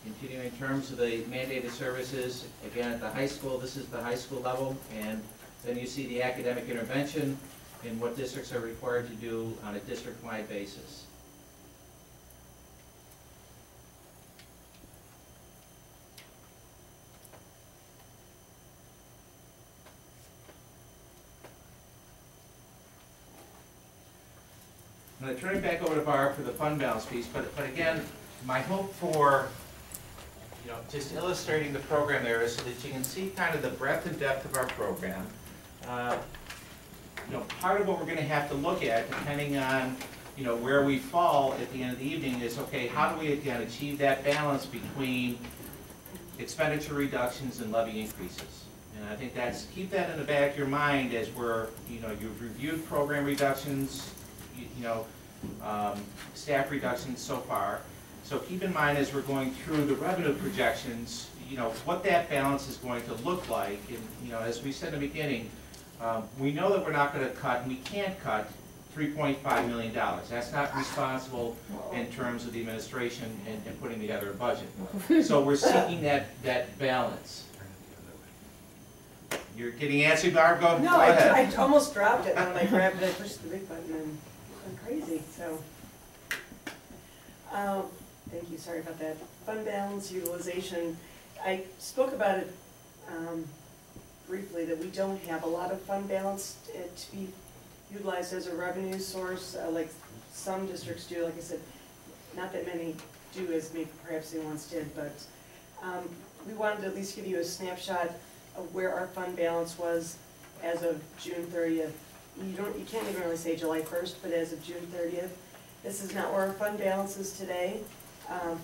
Continuing in terms of the mandated services, again at the high school, this is the high school level, and then you see the academic intervention and what districts are required to do on a district-wide basis. I'm going to turn it back over to Barb for the fund balance piece, but again, my hope for, just illustrating the program there is so that you can see kind of the breadth and depth of our program. Part of what we're going to have to look at, depending on, where we fall at the end of the evening, is okay, how do we again achieve that balance between expenditure reductions and levy increases? And I think keep that in the back of your mind as you've reviewed program reductions, staff reductions so far. So keep in mind as we're going through the revenue projections, what that balance is going to look like. And as we said in the beginning, we know that we're not going to cut, and we can't cut $3.5 million. That's not responsible in terms of the administration and putting together a budget. So we're seeking that balance. You're getting antsy, Barb? Go ahead. I almost dropped it, and when I grabbed it, I pushed the big button, and it went crazy. So, thank you. Sorry about that. Fund balance utilization. I spoke about it briefly, that we don't have a lot of fund balance to be utilized as a revenue source, like some districts do. Like I said, not that many do as maybe perhaps they once did, but we wanted to at least give you a snapshot of where our fund balance was as of June 30th. You can't even really say July 1st, but as of June 30th. This is not where our fund balance is today.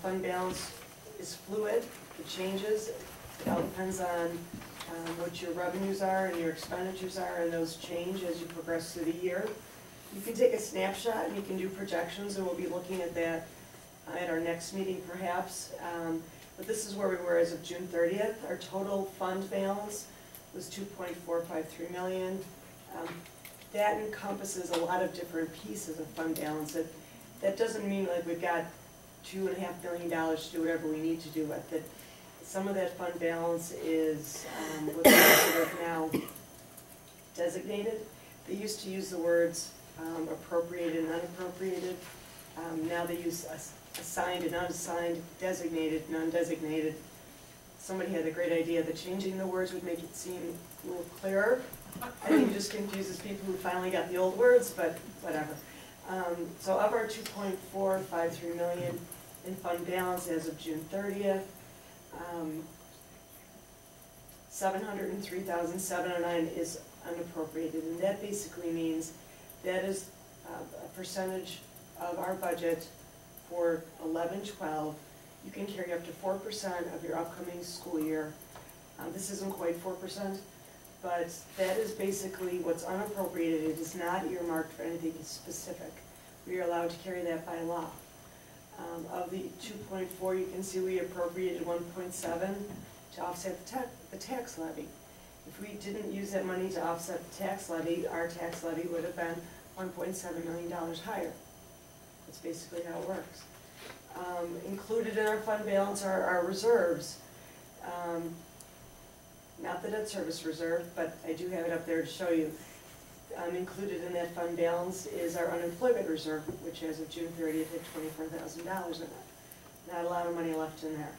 Fund balance is fluid, it changes. It all depends on what your revenues are and your expenditures are, and those change as you progress through the year. You can take a snapshot and you can do projections, and we'll be looking at that at our next meeting perhaps. But this is where we were as of June 30th. Our total fund balance was $2.453 million. That encompasses a lot of different pieces of fund balance. That doesn't mean like we've got $2.5 million to do whatever we need to do with it. Some of that fund balance is what's considered now designated. They used to use the words appropriated and unappropriated. Now they use assigned and unassigned, designated and undesignated. Somebody had a great idea that changing the words would make it seem a little clearer. I think it just confuses people who finally got the old words, but whatever. So of our $2.453 million in fund balance as of June 30th, $703,709 is unappropriated, and that basically means that is a percentage of our budget for 11-12. You can carry up to 4% of your upcoming school year. This isn't quite 4%, but that is basically what's unappropriated. It is not earmarked for anything specific. We are allowed to carry that by law. Of the 2.4, you can see we appropriated 1.7 to offset the tax levy. If we didn't use that money to offset the tax levy, our tax levy would have been $1.7 million higher. That's basically how it works. Included in our fund balance are our reserves. Not the debt service reserve, but I do have it up there to show you. Included in that fund balance is our unemployment reserve, which as of June 30th had $24,000 in it. Not a lot of money left in there.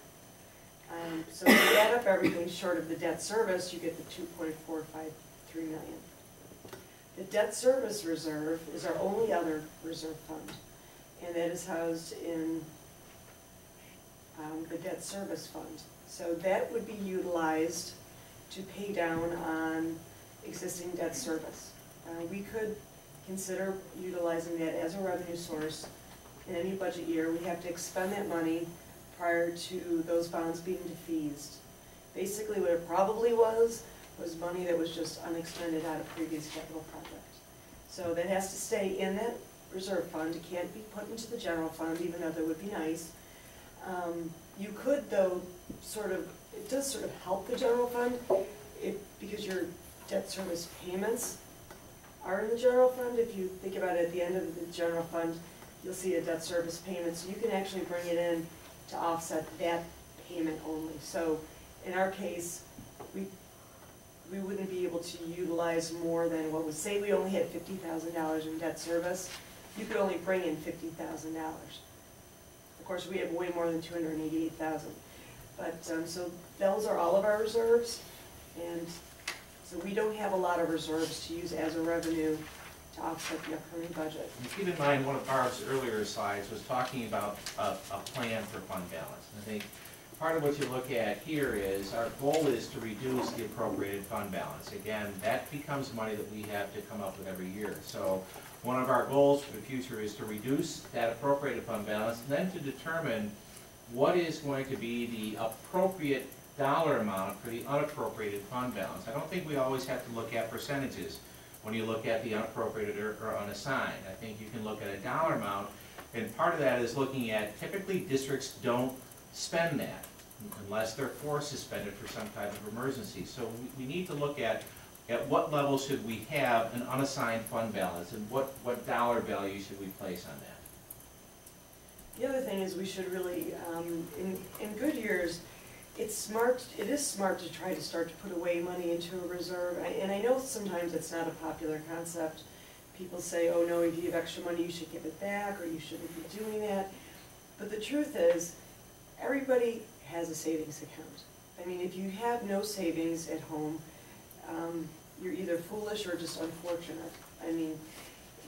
So if you add up everything short of the debt service, you get the $2.453 million. The debt service reserve is our only other reserve fund, and that is housed in the debt service fund. So that would be utilized to pay down on existing debt service. We could consider utilizing that as a revenue source in any budget year. We have to expend that money prior to those bonds being defeased. Basically what it probably was money that was just unexpended out of previous capital project. So that has to stay in that reserve fund. It can't be put into the general fund, even though that would be nice. You could, though, it does sort of help the general fund because your debt service payments are in the general fund. If you think about it, at the end of the general fund, you'll see a debt service payment, so you can actually bring it in to offset that payment only. So in our case, we wouldn't be able to utilize more than what was, say we only had $50,000 in debt service, you could only bring in $50,000. Of course, we have way more than $288,000. But, so those are all of our reserves, and so we don't have a lot of reserves to use as a revenue to offset the upcoming budget. And keep in mind, one of Barb's earlier slides was talking about a plan for fund balance. And I think part of what you look at here is, our goal is to reduce the appropriated fund balance. Again, that becomes money that we have to come up with every year. So one of our goals for the future is to reduce that appropriated fund balance, and then to determine what is going to be the appropriate dollar amount for the unappropriated fund balance. I don't think we always have to look at percentages when you look at the unappropriated or unassigned. I think you can look at a dollar amount, and part of that is looking at, typically districts don't spend that unless they're forced to spend it for some type of emergency. So we need to look at what level should we have an unassigned fund balance, and what dollar value should we place on that. The other thing is we should really, in good years, it is smart to try to start to put away money into a reserve. And I know sometimes it's not a popular concept. People say, oh no, if you have extra money, you should give it back, or you shouldn't be doing that. But the truth is, everybody has a savings account. I mean, if you have no savings at home, you're either foolish or just unfortunate. I mean,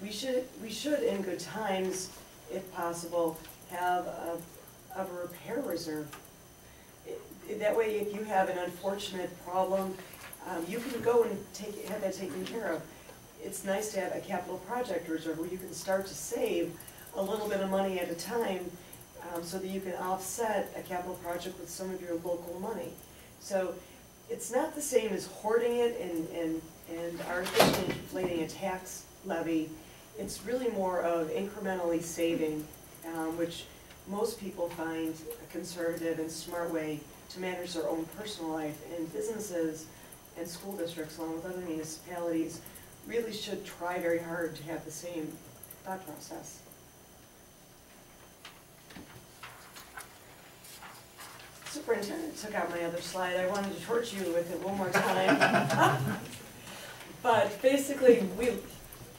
we should in good times, if possible, have a repair reserve. That way, if you have an unfortunate problem, you can go and have that taken care of. It's nice to have a capital project reserve where you can start to save a little bit of money at a time, so that you can offset a capital project with some of your local money. So it's not the same as hoarding it and artificially inflating a tax levy. It's really more of incrementally saving, which most people find a conservative and smart way to manage their own personal life. And businesses and school districts, along with other municipalities, really should try very hard to have the same thought process. Superintendent took out my other slide. I wanted to torture you with it one more time. But basically, we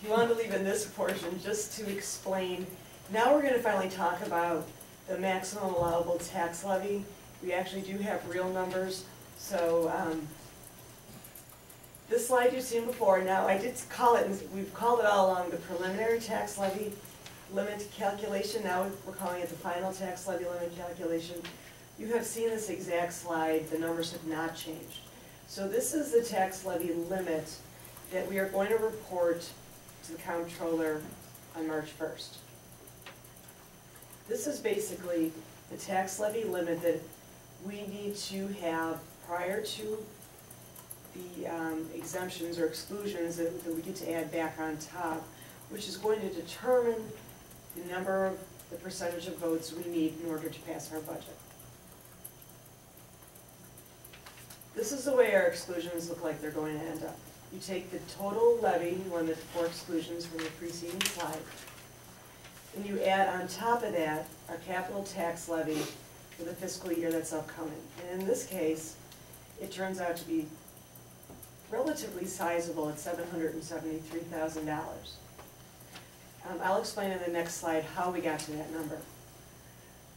wanted to leave in this portion just to explain. Now we're going to finally talk about the maximum allowable tax levy. We actually do have real numbers. So this slide you've seen before. Now I did call it, and we've called it all along, the preliminary tax levy limit calculation. Now we're calling it the final tax levy limit calculation. You have seen this exact slide. The numbers have not changed. So this is the tax levy limit that we are going to report to the comptroller on March 1st. This is basically the tax levy limit that we need to have prior to the exemptions or exclusions that we get to add back on top, which is going to determine the percentage of votes we need in order to pass our budget. This is the way our exclusions look like they're going to end up. You take the total levy limit for exclusions from the preceding slide, and you add on top of that our capital tax levy for the fiscal year that's upcoming. And in this case, it turns out to be relatively sizable at $773,000. I'll explain in the next slide how we got to that number.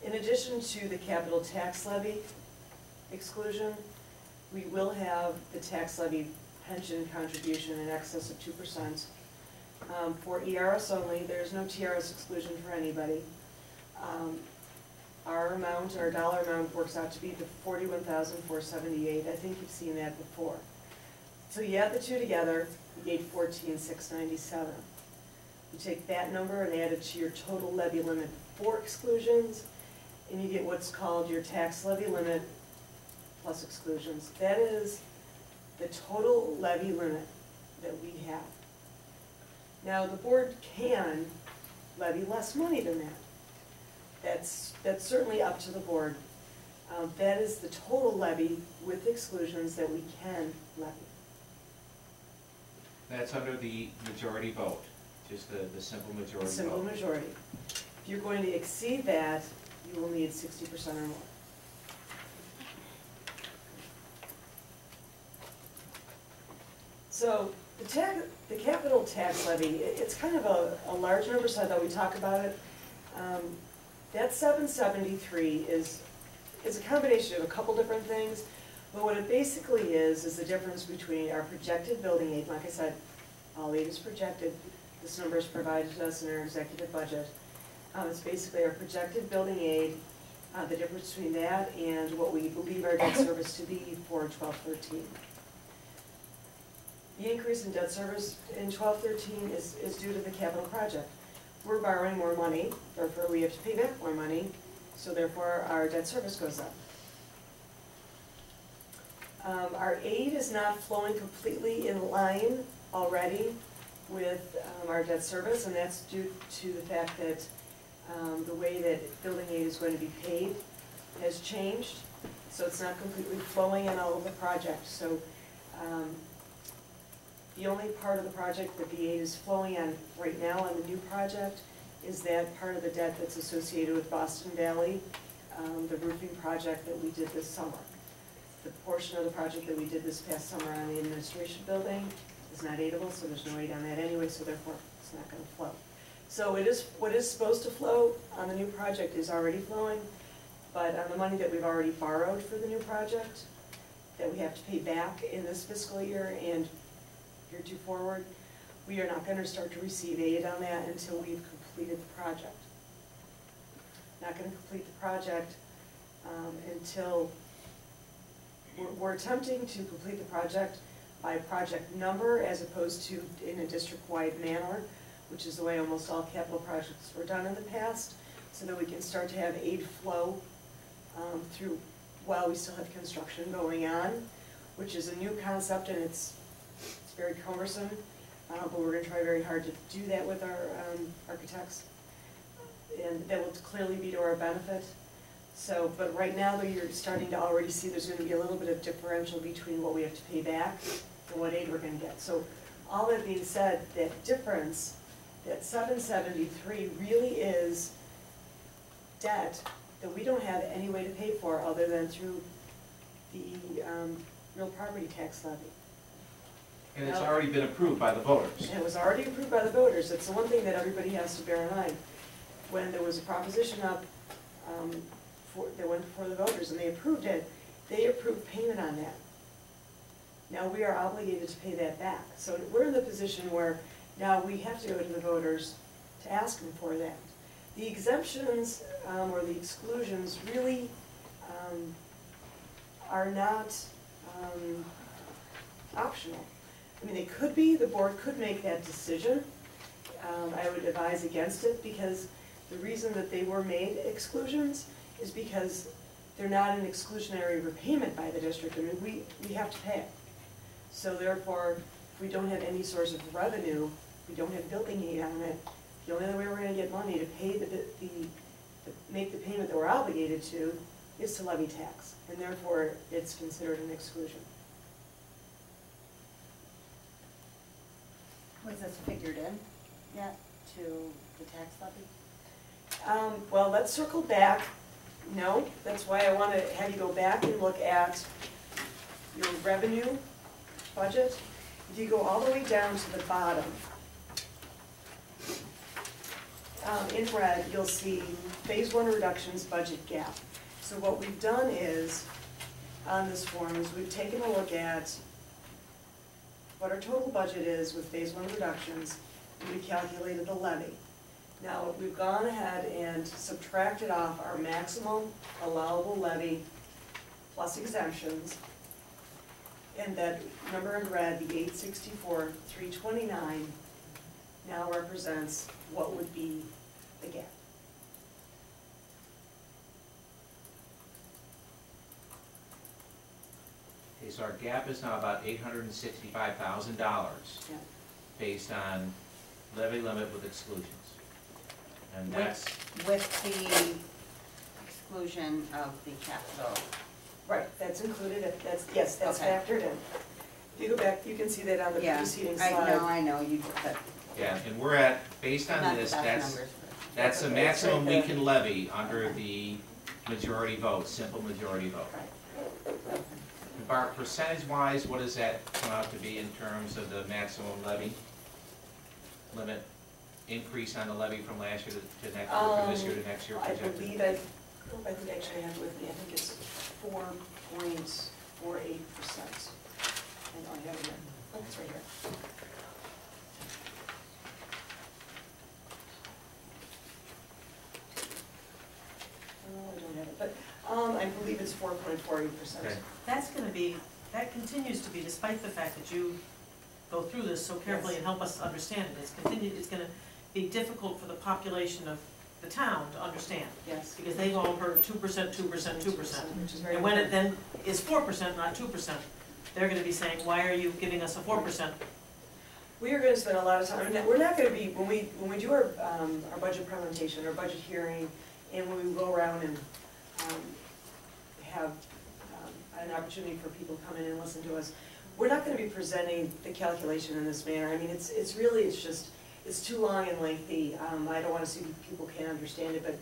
In addition to the capital tax levy exclusion, we will have the tax levy pension contribution in excess of 2%. For ERS only, there's no TRS exclusion for anybody. Our amount, our dollar amount works out to be the $41,478. I think you've seen that before. So you add the two together, you get $14,697. You take that number and add it to your total levy limit for exclusions, and you get what's called your tax levy limit plus exclusions. That is the total levy limit that we have. Now, the board can levy less money than that. That's certainly up to the board. That is the total levy with exclusions that we can levy. That's under the majority vote, just the simple majority vote. Simple majority. If you're going to exceed that, you will need 60% or more. So the capital tax levy, it's kind of a large number, so I thought we'd talk about it. That 773 is a combination of a couple different things, but what it basically is the difference between our projected building aid. Like I said, all aid is projected. This number is provided to us in our executive budget. It's basically our projected building aid, the difference between that and what we believe our debt service to be for 12-13. The increase in debt service in 12-13 is due to the capital project. We're borrowing more money, therefore we have to pay back more money, so therefore our debt service goes up. Our aid is not flowing completely in line already with our debt service, and that's due to the fact that the way that building aid is going to be paid has changed, so it's not completely flowing in all of the projects. So the only part of the project that the aid is flowing on right now on the new project is that part of the debt that's associated with Boston Valley, the roofing project that we did this summer. The portion of the project that we did this past summer on the administration building is not aidable, so there's no aid on that anyway, so therefore it's not going to flow. So it is, what is supposed to flow on the new project is already flowing, but on the money that we've already borrowed for the new project, that we have to pay back in this fiscal year and heretofore, we are not going to start to receive aid on that until we've completed the project. Not going to complete the project until, we're attempting to complete the project by project number as opposed to in a district-wide manner, which is the way almost all capital projects were done in the past, so that we can start to have aid flow through while we still have construction going on, which is a new concept and it's very cumbersome, but we're going to try very hard to do that with our architects, and that will clearly be to our benefit. So, but right now, though, you're starting to already see there's going to be a little bit of differential between what we have to pay back and what aid we're going to get. So, all that being said, that difference, that 773 really is debt that we don't have any way to pay for other than through the real property tax levy. And it's already been approved by the voters. And it was already approved by the voters. It's the one thing that everybody has to bear in mind. When there was a proposition up that went before the voters and they approved it, they approved payment on that. Now we are obligated to pay that back. So we're in the position where now we have to go to the voters to ask them for that. The exemptions or the exclusions really are not optional. I mean, they could be, the board could make that decision. I would advise against it because the reason that they were made exclusions is because they're not an exclusionary repayment by the district. I mean, we have to pay it. So therefore, if we don't have any source of revenue, we don't have building aid on it, the only other way we're going to get money to pay make the payment that we're obligated to is to levy tax, and therefore it's considered an exclusion. Was this figured in yet to the tax levy? Well, let's circle back. No, that's why I want to have you go back and look at your revenue budget. If you go all the way down to the bottom, in red, you'll see phase one reductions budget gap. So what we've done is, on this form, is we've taken a look at what our total budget is with phase one reductions, and we calculated the levy. Now, we've gone ahead and subtracted off our maximum allowable levy plus exemptions, and that number in red, the 864,329, now represents what would be the gap. Okay, so our gap is now about $865,000 Yeah. based on levy limit with exclusions. And that's, With the exclusion of the capital. Right, that's included, yes, that's Okay. factored in. If you go back, you can see that on the Yeah, preceding slide. I know, you, but yeah, and we're at, based on not the this, best that's numbers. the Okay, maximum it's we right can levy under the majority vote, simple majority vote. Right. Bart, percentage-wise, what does that come out to be in terms of the maximum levy limit increase on the levy from last year to next year, from this year to next year I projected? believe, I think actually I have it with me, I think it's 4.48%. I know I have it here, oh, it's right here. Oh, I don't have it, but, I believe it's 4.48%. Okay. That's gonna be, that continues to be, despite the fact that you go through this so carefully Yes. and help us understand it, it's gonna be difficult for the population of the town to understand. Yes. Because they've all heard 2%, 2%, 2%. Which is very And when it important. then is 4%, not 2%, they're gonna be saying, why are you giving us a 4%? We are gonna spend a lot of time, we're not gonna be, when we do our budget presentation, our budget hearing, and when we go around and, have, an opportunity for people to come in and listen to us, we're not gonna be presenting the calculation in this manner. I mean, it's too long and lengthy. I don't wanna see people can't understand it, but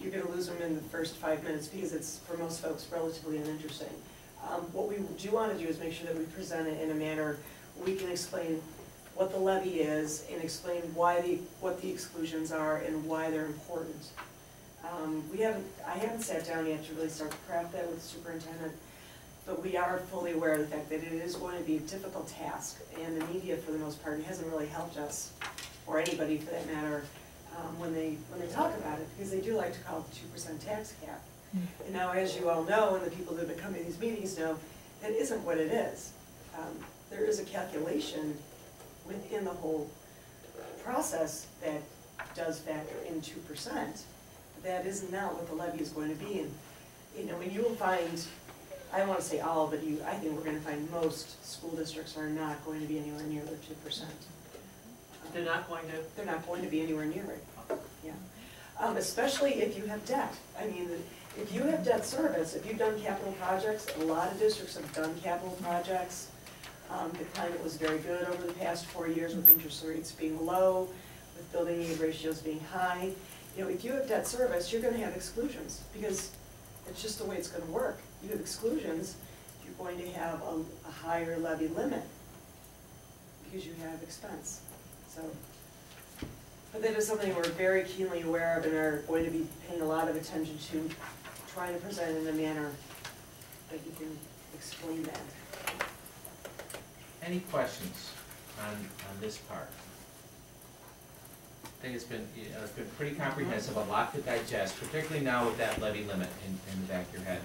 you're gonna lose them in the first 5 minutes because it's, for most folks, relatively uninteresting. What we do wanna do is make sure that we present it in a manner we can explain what the levy is and explain what the exclusions are and why they're important. I haven't sat down yet to really start to craft that with the superintendent, but we are fully aware of the fact that it is going to be a difficult task, and the media, for the most part, hasn't really helped us, or anybody for that matter, when they talk about it, because they do like to call it the 2% tax cap. And now, as you all know, and the people that have been coming to these meetings know, that isn't what it is. There is a calculation within the whole process that does factor in 2%. That is not what the levy is going to be. And, and you will find, I don't want to say all, but I think we're going to find most school districts are not going to be anywhere near their 2%. They're not going to, They're not going to be anywhere near it, yeah. Especially if you have debt. I mean, if you have debt service, if you've done capital projects, a lot of districts have done capital projects. The climate was very good over the past 4 years with interest rates being low, with building aid ratios being high. If you have debt service, you're gonna have exclusions, because it's just the way it's gonna work. You have exclusions, you're going to have a higher levy limit, because you have expense, so. But that is something we're very keenly aware of and are going to be paying a lot of attention to, trying to present it in a manner that you can explain that. Any questions on this part? I think it's been pretty comprehensive, a lot to digest, particularly now with that levy limit in the back of your head.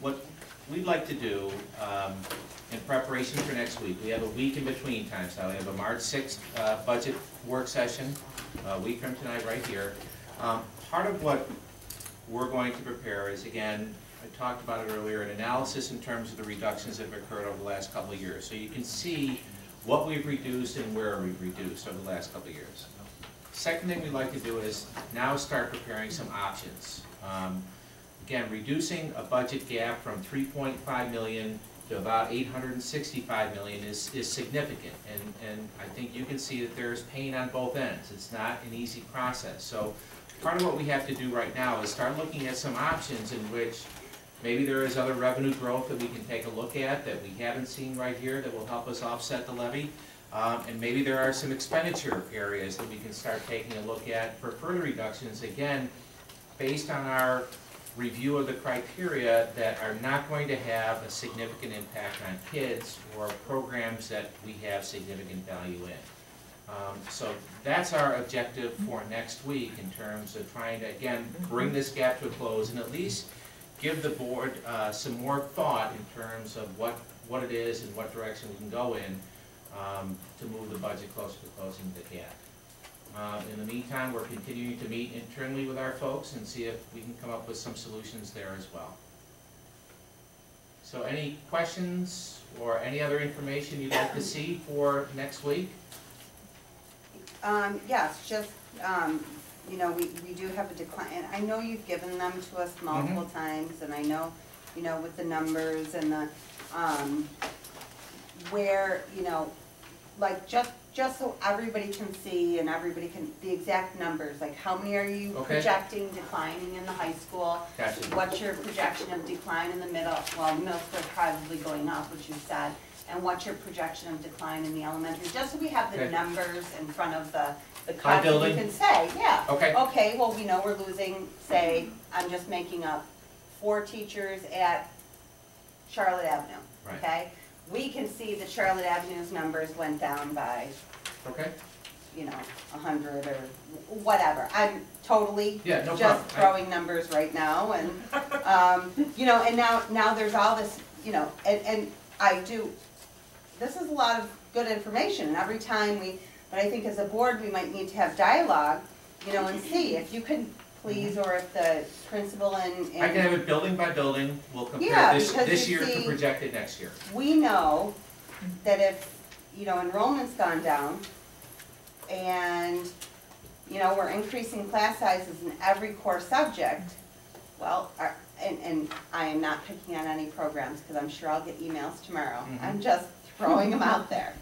What we'd like to do in preparation for next week, we have a week in between times now. We have a March 6th budget work session, a week from tonight right here. Part of what we're going to prepare is, again, I talked about it earlier, an analysis in terms of the reductions that have occurred over the last couple of years. So you can see what we've reduced and where we've reduced over the last couple of years. Second thing we'd like to do is now start preparing some options. Again, reducing a budget gap from 3.5 million to about 865 million is significant, and I think you can see that there's pain on both ends. It's not an easy process. So part of what we have to do right now is start looking at some options in which maybe there is other revenue growth that we can take a look at that we haven't seen right here that will help us offset the levy. And maybe there are some expenditure areas that we can start taking a look at for further reductions, again, based on our review of the criteria that are not going to have a significant impact on kids or programs that we have significant value in. So that's our objective for next week in terms of trying to, again, bring this gap to a close and at least give the board some more thought in terms of what it is and what direction we can go in to move the budget closer to closing the gap. In the meantime, we're continuing to meet internally with our folks and see if we can come up with some solutions there as well. So any questions or any other information you'd like to see for next week? Yes, just, we do have a decline, and I know you've given them to us multiple times, and I know, with the numbers and the, where, like, just so everybody can see and everybody can, the exact numbers, like how many are you Okay. projecting declining in the high school? Gotcha. What's your projection of decline in the middle, well, the middle school is probably going up, which you said, and what's your projection of decline in the elementary, just so we have the Okay. numbers in front of the By cuts, and building? you can say, yeah. Okay. Okay, well, we know we're losing, say, I'm just making up, 4 teachers at Charlotte Avenue, Right. okay? We can see that Charlotte Avenue's numbers went down by, Okay, 100 or whatever. I'm totally yeah, no problem. just throwing numbers right now, and, and now there's all this, and I do, this is a lot of good information, and every time but I think as a board, we might need to have dialogue, and see if you can please, or if the principal and. I can have it building by building, we'll compare Yeah, this because you year to see- project it next year. We know that if, enrollment's gone down, and, we're increasing class sizes in every core subject, well, and I am not picking on any programs, because I'm sure I'll get emails tomorrow. Mhm. I'm just throwing them out there.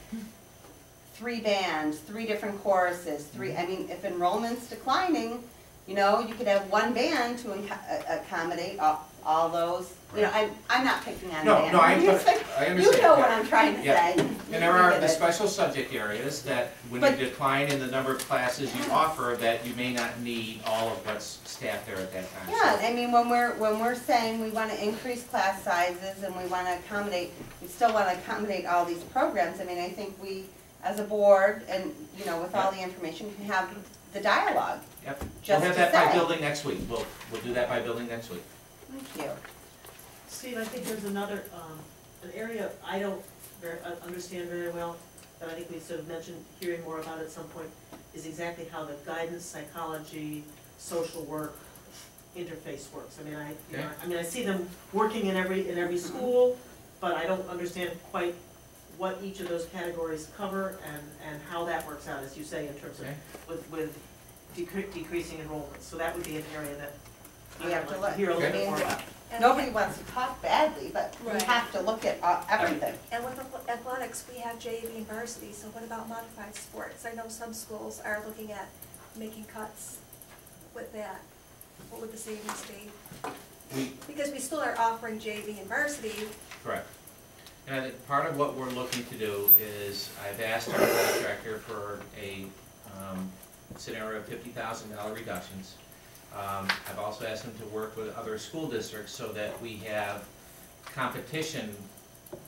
3 bands, 3 different choruses, if enrollment's declining, you could have 1 band to accommodate all those, I'm not picking on No, bands. no, I understand. You know what Yeah. I'm trying to Yeah. say. And there are the special subject areas that when you But- decline in the number of classes you offer, that you may not need all of what's staffed there at that time. Yeah, I mean, when we're saying we wanna increase class sizes and we wanna accommodate, we still wanna accommodate all these programs, I mean, I think we, as a board, and, with all the information, can have the dialogue. Yep, we'll Just have to that by say. building next week, we'll do that by building next week. Thank you. Steve, I think there's another, an area I don't understand very well, that I think we sort of mentioned, hearing more about at some point, is exactly how the guidance, psychology, social work interface works. I mean, I see them working in every school, but I don't understand quite what each of those categories cover and how that works out, as you say, in terms of, Okay. with decreasing enrollment. So that would be an area that We have to I'd like look. to hear a little Okay. bit more about. Nobody wants to talk badly, but we Right. have to look at everything. And with athletics, we have JV and varsity, so what about modified sports? I know some schools are looking at making cuts with that. What would the savings be? Because we still are offering JV and varsity. Correct. And I think part of what we're looking to do is, I've asked our athletic director for a scenario of $50,000 reductions. I've also asked him to work with other school districts so that we have competition.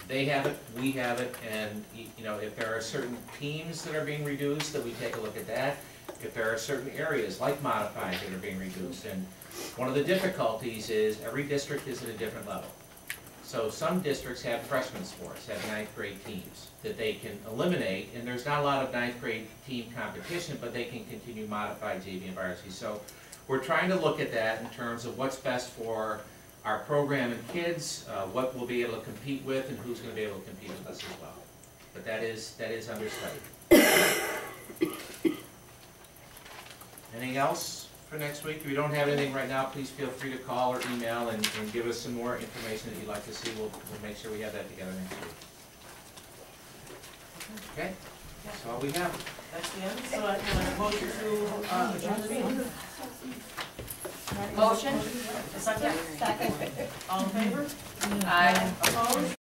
They have it, we have it, and if there are certain teams that are being reduced, that we take a look at that. If there are certain areas like modified that are being reduced, and one of the difficulties is every district is at a different level. So some districts have freshman sports, have 9th grade teams that they can eliminate, and there's not a lot of 9th grade team competition, but they can continue modified JV and varsity. So we're trying to look at that in terms of what's best for our program and kids, what we'll be able to compete with, and who's going to be able to compete with us as well. But that is under study. Anything else for next week? If you don't have anything right now, please feel free to call or email and give us some more information that you'd like to see. We'll make sure we have that together next week. Okay, that's all we have. That's the end, so I can have a motion to adjourn the meeting. Motion? A second? Second. All in favor? Aye. Opposed?